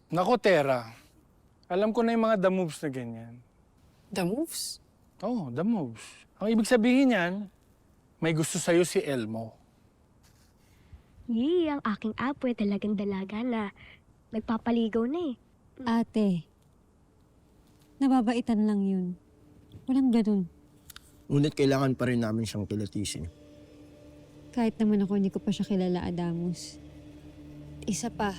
Nako, Tera. Alam ko na yung mga the moves na ganyan. The moves? Oo, the moves. Ang ibig sabihin yan, may gusto sa'yo si Elmo. Yee, ang aking apo ay talagang dalaga na nagpapaligaw na eh. Ate, nababaitan lang yun. Walang ganun. Ngunit kailangan pa rin namin siyang kilatisin. Kahit naman ako hindi ko pa siya kilala, Adamus. Isa pa,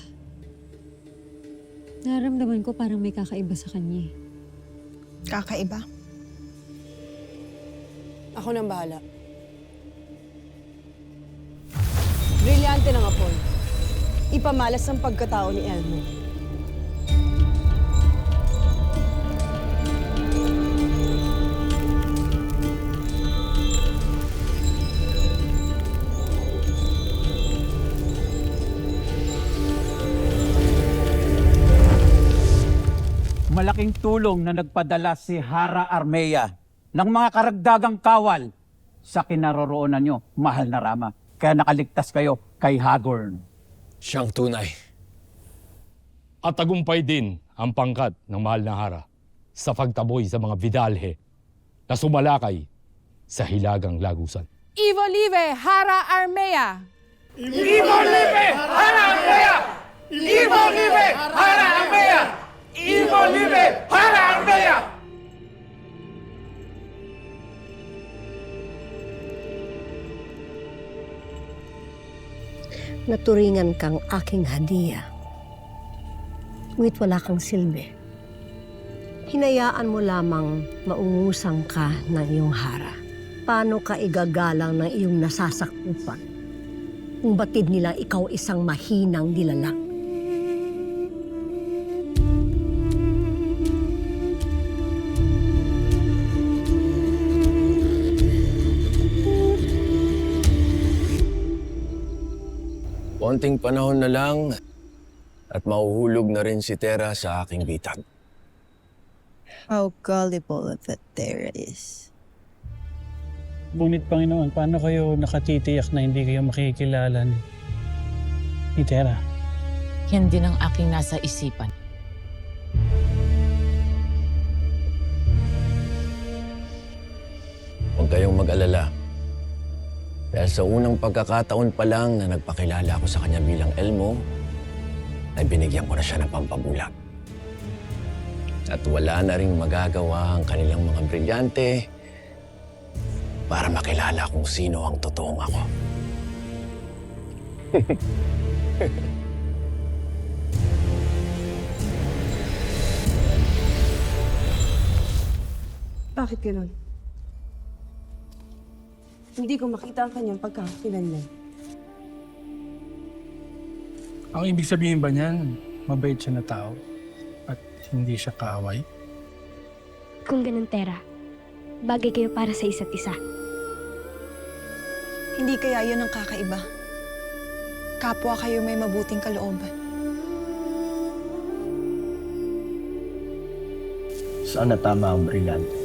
nararamdaman ko parang may kakaiba sa kanya. Kakaiba? Ako nang bahala. Brilyante ng apoy. Ipamalas ang pagkatao ni Elmo. Malaking tulong na nagpadala si Hara Armea ng mga karagdagang kawal sa kinaroroonan nyo, mahal na Rama. Kaya nakaligtas kayo kay Hagorn. Siyang tunay. At tagumpay din ang pangkat ng mahal na Hara sa pagtaboy sa mga Vidalhe na sumalakay sa Hilagang Lagusan. Ivo Live, Hara Armea! Ivo Live! Hara Armea! Ivo Live! Hara Armea! Ivo Live! Hara Armea! Naturingan kang aking hadiah. Ngunit wala kang silbi. Hinayaan mo lamang maungusang ka ng iyong hara. Paano ka igagalang ng iyong nasasakupan kung batid nila ikaw isang mahinang nilalang? Konting panahon na lang at mahuhulog na rin si Tera sa aking bitag. How gullible that Tera is. Ngunit Panginoon, paano kayo nakatitiyak na hindi kayo makikilala ni Tera? Yan din ang aking nasa isipan. Huwag kayong mag-alala. Dahil sa unang pagkakataon pa lang na nagpakilala ako sa kanya bilang Elmo, ay binigyan ko na siya ng pampabulag. At wala na ring magagawa ang kanilang mga brilyante para makilala kung sino ang totoong ako. Bakit gano'n? Hindi ko makita ang kanyang pagkakakilanlan. Ang ibig sabihin ba niyan, mabait siya na tao at hindi siya kaaway? Kung ganun, Tera, bagay kayo para sa isa't isa. Hindi kaya yun ang kakaiba. Kapwa kayo may mabuting kalooban. Sana tama ang brilyante.